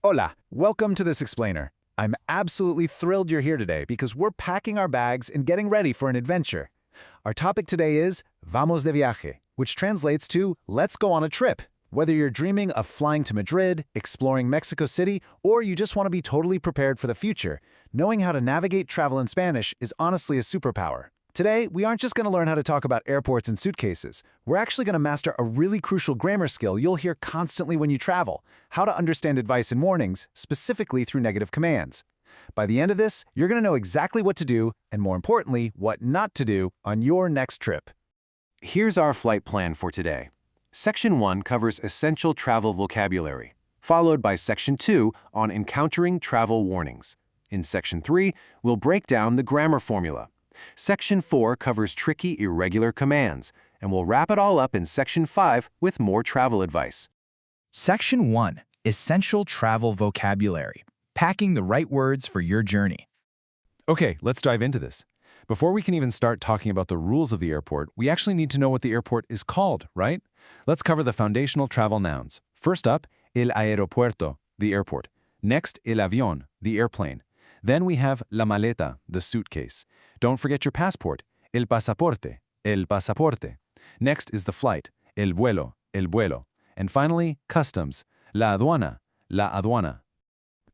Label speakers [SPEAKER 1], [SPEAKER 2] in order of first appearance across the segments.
[SPEAKER 1] Hola, welcome to this explainer. I'm absolutely thrilled you're here today because we're packing our bags and getting ready for an adventure. Our topic today is Vamos de viaje, which translates to let's go on a trip. Whether you're dreaming of flying to Madrid, exploring Mexico City, or you just want to be totally prepared for the future, knowing how to navigate travel in Spanish is honestly a superpower. Today, we aren't just going to learn how to talk about airports and suitcases. We're actually going to master a really crucial grammar skill you'll hear constantly when you travel, how to understand advice and warnings, specifically through negative commands. By the end of this, you're going to know exactly what to do, and more importantly, what not to do on your next trip.
[SPEAKER 2] Here's our flight plan for today. Section 1 covers essential travel vocabulary, followed by Section 2 on encountering travel warnings. In Section 3, we'll break down the grammar formula. Section 4 covers tricky irregular commands, and we'll wrap it all up in Section 5 with more travel advice.
[SPEAKER 3] Section 1. Essential Travel Vocabulary. Packing the right words for your journey.
[SPEAKER 4] Okay, let's dive into this. Before we can even start talking about the rules of the airport, we actually need to know what the airport is called, right? Let's cover the foundational travel nouns. First up, el aeropuerto, the airport. Next, el avión, the airplane. Then we have la maleta, the suitcase. Don't forget your passport, el pasaporte, el pasaporte. Next is the flight, el vuelo, el vuelo. And finally, customs, la aduana, la aduana.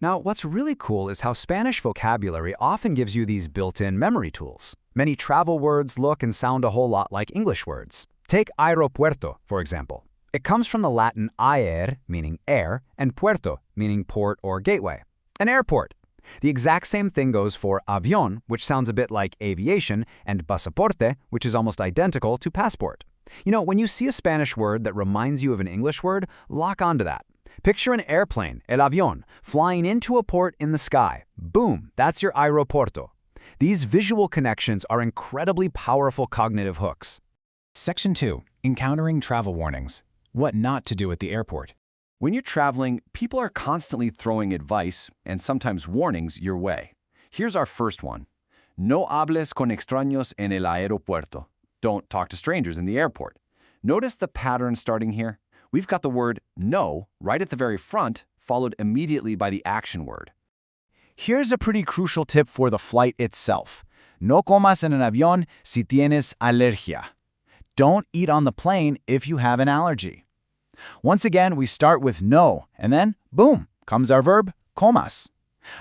[SPEAKER 5] Now, what's really cool is how Spanish vocabulary often gives you these built-in memory tools. Many travel words look and sound a whole lot like English words. Take aeropuerto, for example. It comes from the Latin aer, meaning air, and puerto, meaning port or gateway. An airport. The exact same thing goes for avión, which sounds a bit like aviation, and pasaporte, which is almost identical to passport. You know, when you see a Spanish word that reminds you of an English word, lock onto that. Picture an airplane, el avión, flying into a port in the sky. Boom, that's your aeropuerto. These visual connections are incredibly powerful cognitive hooks.
[SPEAKER 3] Section 2. Encountering travel warnings. What not to do at the airport.
[SPEAKER 2] When you're traveling, people are constantly throwing advice and sometimes warnings your way. Here's our first one. No hables con extraños en el aeropuerto. Don't talk to strangers in the airport. Notice the pattern starting here? We've got the word no right at the very front, followed immediately by the action word.
[SPEAKER 5] Here's a pretty crucial tip for the flight itself. No comas en el avión si tienes alergia. Don't eat on the plane if you have an allergy. Once again, we start with no, and then, boom, comes our verb, comas.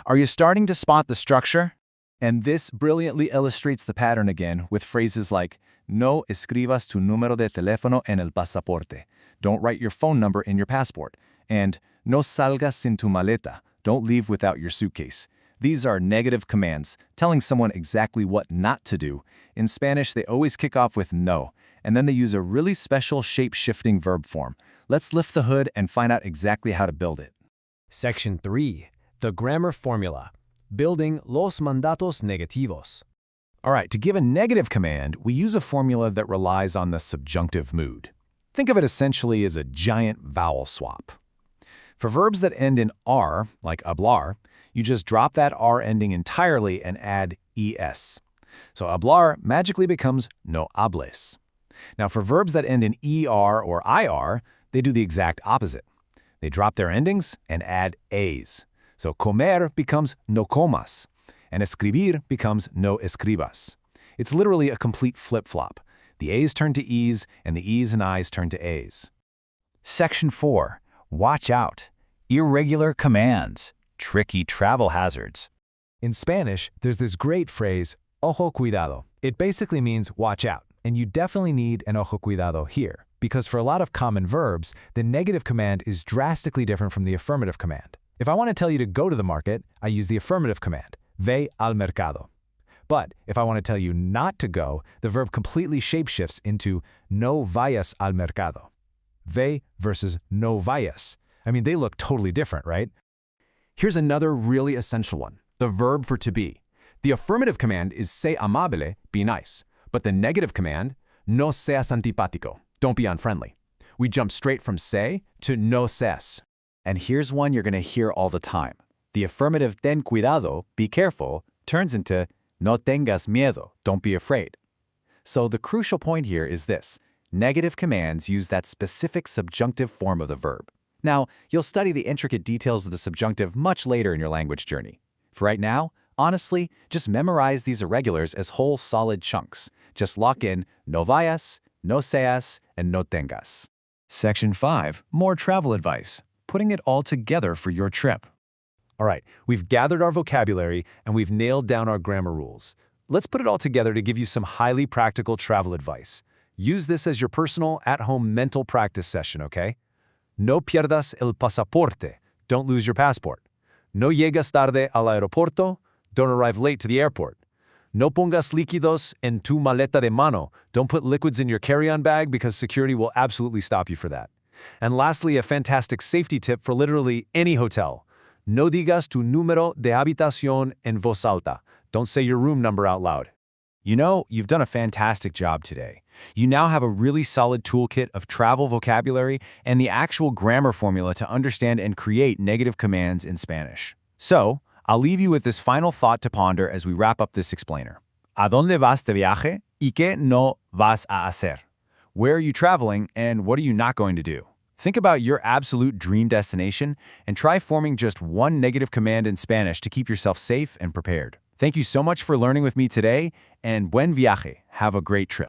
[SPEAKER 5] Are you starting to spot the structure?
[SPEAKER 4] And this brilliantly illustrates the pattern again with phrases like no escribas tu número de teléfono en el pasaporte. Don't write your phone number in your passport. And no salgas sin tu maleta. Don't leave without your suitcase. These are negative commands, telling someone exactly what not to do. In Spanish, they always kick off with no, and then they use a really special shape-shifting verb form. Let's lift the hood and find out exactly how to build it.
[SPEAKER 6] Section 3. The Grammar Formula. Building los Mandatos Negativos.
[SPEAKER 4] All right, to give a negative command, we use a formula that relies on the subjunctive mood. Think of it essentially as a giant vowel swap. For verbs that end in R, like hablar, you just drop that R ending entirely and add es. So hablar magically becomes no hables. Now for verbs that end in er or ir, they do the exact opposite. They drop their endings and add es. So comer becomes no comas, and escribir becomes no escribas. It's literally a complete flip-flop. The A's turn to E's, and the E's and I's turn to A's.
[SPEAKER 5] Section 4. Watch out. Irregular commands. Tricky travel hazards.
[SPEAKER 1] In Spanish, there's this great phrase, ojo cuidado. It basically means watch out, and you definitely need an ojo cuidado here, because for a lot of common verbs, the negative command is drastically different from the affirmative command. If I want to tell you to go to the market, I use the affirmative command, ve al mercado. But if I want to tell you not to go, the verb completely shapeshifts into no vayas al mercado. Ve versus no vayas. I mean, they look totally different, right?
[SPEAKER 2] Here's another really essential one, the verb for to be. The affirmative command is sé amable, be nice. But the negative command, no seas antipático, don't be unfriendly. We jump straight from sé to no seas.
[SPEAKER 5] And here's one you're going to hear all the time. The affirmative ten cuidado, be careful, turns into no tengas miedo, don't be afraid. So the crucial point here is this. Negative commands use that specific subjunctive form of the verb.
[SPEAKER 4] Now, you'll study the intricate details of the subjunctive much later in your language journey. For right now, honestly, just memorize these irregulars as whole solid chunks. Just lock in no vayas, no seas, and no tengas.
[SPEAKER 3] Section 5. More travel advice. Putting it all together for your trip.
[SPEAKER 2] All right, we've gathered our vocabulary and we've nailed down our grammar rules. Let's put it all together to give you some highly practical travel advice. Use this as your personal, at-home mental practice session, okay? No pierdas el pasaporte. Don't lose your passport. No llegas tarde al aeropuerto. Don't arrive late to the airport. No pongas líquidos en tu maleta de mano. Don't put liquids in your carry-on bag because security will absolutely stop you for that. And lastly, a fantastic safety tip for literally any hotel. No digas tu número de habitación en voz alta. Don't say your room number out loud.
[SPEAKER 4] You know, you've done a fantastic job today. You now have a really solid toolkit of travel vocabulary and the actual grammar formula to understand and create negative commands in Spanish. So, I'll leave you with this final thought to ponder as we wrap up this explainer. ¿A dónde vas de viaje y qué no vas a hacer? Where are you traveling and what are you not going to do? Think about your absolute dream destination and try forming just one negative command in Spanish to keep yourself safe and prepared. Thank you so much for learning with me today, and buen viaje. Have a great trip.